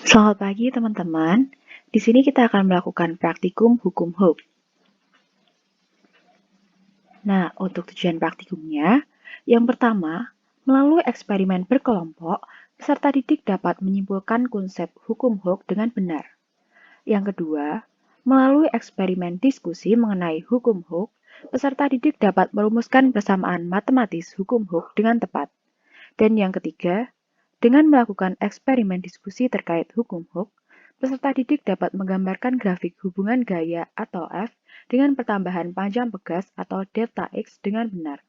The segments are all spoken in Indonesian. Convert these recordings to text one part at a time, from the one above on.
Selamat pagi teman-teman. Di sini kita akan melakukan praktikum hukum Hooke. Nah, untuk tujuan praktikumnya, yang pertama, melalui eksperimen berkelompok, peserta didik dapat menyimpulkan konsep hukum Hooke dengan benar. Yang kedua, melalui eksperimen diskusi mengenai hukum Hooke, peserta didik dapat merumuskan persamaan matematis hukum Hooke dengan tepat. Dan yang ketiga, dengan melakukan eksperimen diskusi terkait hukum Hooke, peserta didik dapat menggambarkan grafik hubungan gaya atau F dengan pertambahan panjang pegas atau delta X dengan benar.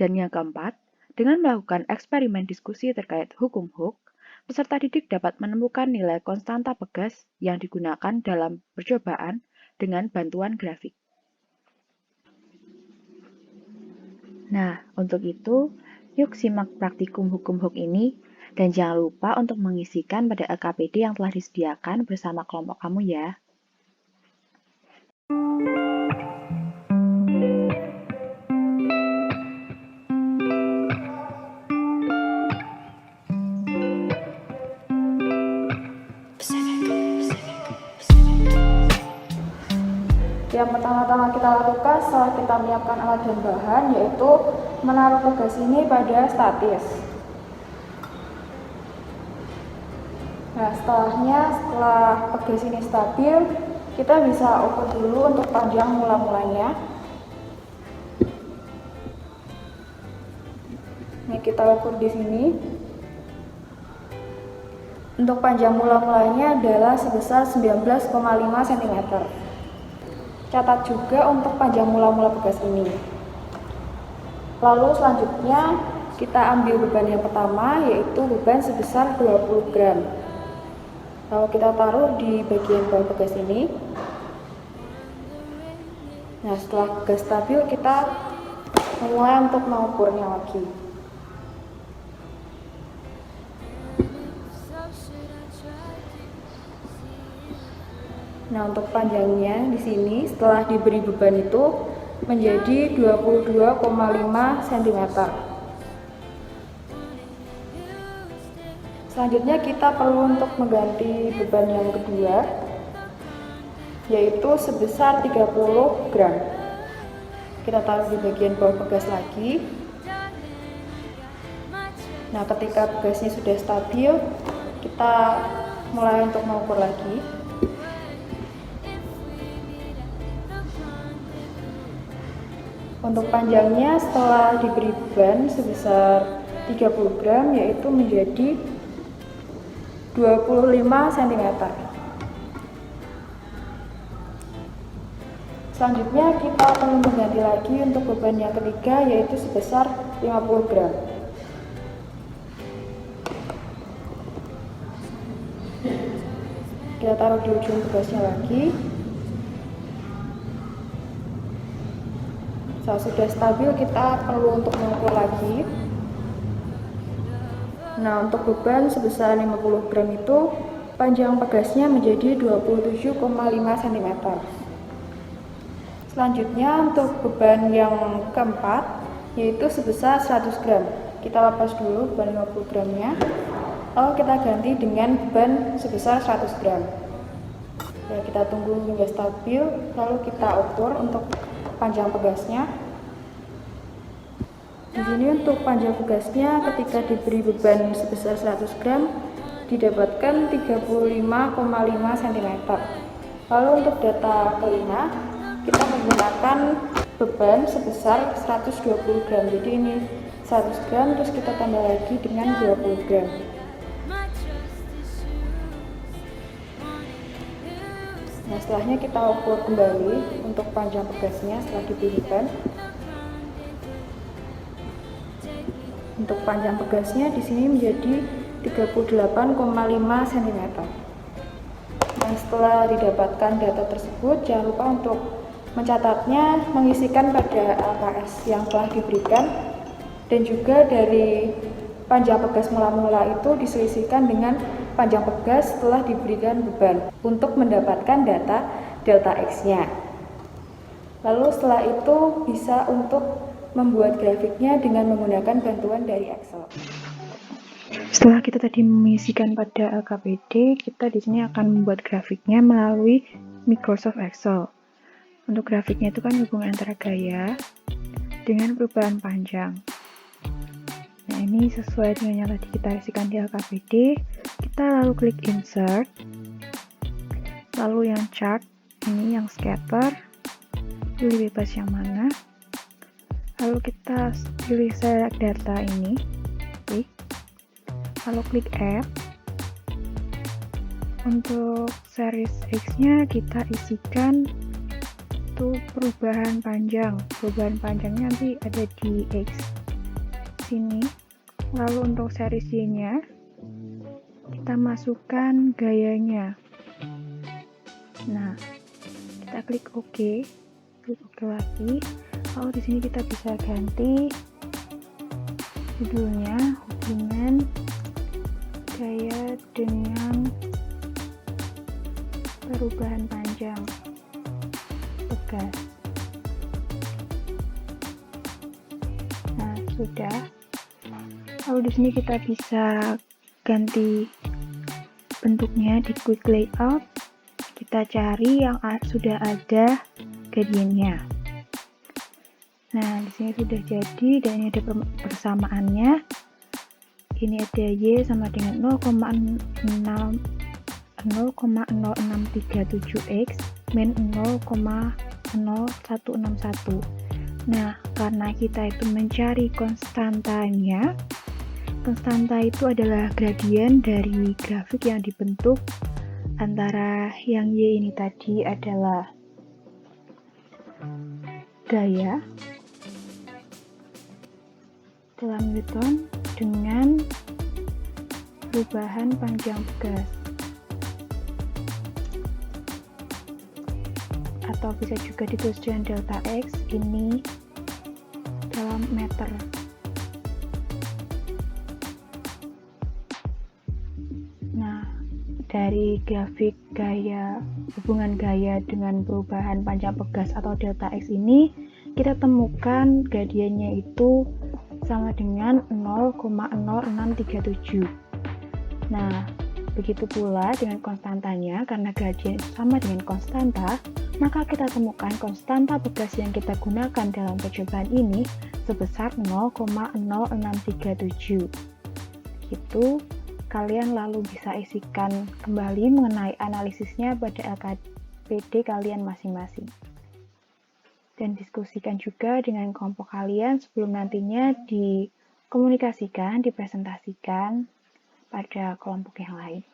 Dan yang keempat, dengan melakukan eksperimen diskusi terkait hukum Hooke, peserta didik dapat menemukan nilai konstanta pegas yang digunakan dalam percobaan dengan bantuan grafik. Nah, untuk itu, yuk simak praktikum hukum Hooke ini, dan jangan lupa untuk mengisikan pada LKPD yang telah disediakan bersama kelompok kamu ya. Yang pertama-tama kita lakukan setelah kita menyiapkan alat dan bahan, yaitu menaruh pegas ini pada statis. Nah, setelah pegas ini stabil, kita bisa ukur dulu untuk panjang mula-mulanya. Ini kita ukur di sini. Untuk panjang mula-mulanya adalah sebesar 19,5 cm. Catat juga untuk panjang mula-mula pegas ini. Lalu selanjutnya kita ambil beban yang pertama, yaitu beban sebesar 20 gram. Lalu kita taruh di bagian bawah pegas ini. Nah, setelah pegas stabil, kita mulai untuk mengukurnya lagi. Nah, untuk panjangnya di sini setelah diberi beban itu menjadi 22,5 cm. Selanjutnya kita perlu untuk mengganti beban yang kedua, yaitu sebesar 30 gram. Kita taruh di bagian bawah pegas lagi. Nah, ketika pegasnya sudah stabil, kita mulai untuk mengukur lagi. Untuk panjangnya setelah diberi beban sebesar 30 gram, yaitu menjadi 25 cm. Selanjutnya kita perlu mengganti lagi untuk beban yang ketiga, yaitu sebesar 50 gram. Kita taruh di ujung pegasnya lagi. Saat sudah stabil, kita perlu untuk mengukur lagi. Nah, untuk beban sebesar 50 gram itu panjang pegasnya menjadi 27,5 cm. Selanjutnya untuk beban yang keempat, yaitu sebesar 100 gram. Kita lepas dulu beban 50 gramnya, lalu kita ganti dengan beban sebesar 100 gram. Ya, kita tunggu hingga stabil, lalu kita ukur untuk panjang pegasnya. Di sini untuk panjang pegasnya ketika diberi beban sebesar 100 gram didapatkan 35,5 cm. Lalu untuk data kelima, kita menggunakan beban sebesar 120 gram. Jadi ini 100 gram terus kita tambah lagi dengan 20 gram. Nah, setelahnya kita ukur kembali untuk panjang pegasnya setelah diberi beban. Untuk panjang pegasnya di sini menjadi 38,5 cm. Nah, setelah didapatkan data tersebut, jangan lupa untuk mencatatnya, mengisikan pada LKS yang telah diberikan, dan juga dari panjang pegas mula-mula itu diselisihkan dengan panjang pegas setelah diberikan beban untuk mendapatkan data delta X-nya. Lalu setelah itu bisa untuk membuat grafiknya dengan menggunakan bantuan dari Excel. Setelah kita tadi mengisikan pada LKPD, kita di sini akan membuat grafiknya melalui Microsoft Excel. Untuk grafiknya itu kan hubungan antara gaya dengan perubahan panjang. Nah, ini sesuai dengan yang tadi kita isikan di LKPD. Kita lalu klik Insert, lalu yang Chart, ini yang Scatter, pilih bebas yang mana. Lalu kita pilih Select Data ini, klik. Lalu klik Add. Untuk series X-nya kita isikan itu perubahan panjang. Perubahan panjangnya nanti ada di X sini. Lalu untuk series Y-nya kita masukkan gayanya. Nah, kita klik OK. Klik OK lagi. Lalu di sini kita bisa ganti judulnya hubungan gaya dengan perubahan panjang pegas. Nah, sudah. Lalu di sini kita bisa ganti bentuknya di Quick Layout. Kita cari yang sudah ada gradiennya. Nah, di sini sudah jadi dan ini ada persamaannya. Ini ada Y sama dengan 0,0637X min 0,0161. Nah, karena kita itu mencari konstantanya, konstanta itu adalah gradien dari grafik yang dibentuk antara yang Y ini tadi adalah gaya dalam Newton dengan perubahan panjang pegas, atau bisa juga ditulis dengan delta X ini dalam meter. Nah, dari grafik gaya, hubungan gaya dengan perubahan panjang pegas atau delta X ini, kita temukan gradiennya itu sama dengan 0,0637. Nah, begitu pula dengan konstantanya, karena gradien sama dengan konstanta, maka kita temukan konstanta pegas yang kita gunakan dalam percobaan ini sebesar 0,0637. Gitu, kalian lalu bisa isikan kembali mengenai analisisnya pada LKPD kalian masing-masing. Dan diskusikan juga dengan kelompok kalian sebelum nantinya dikomunikasikan, dipresentasikan pada kelompok yang lain.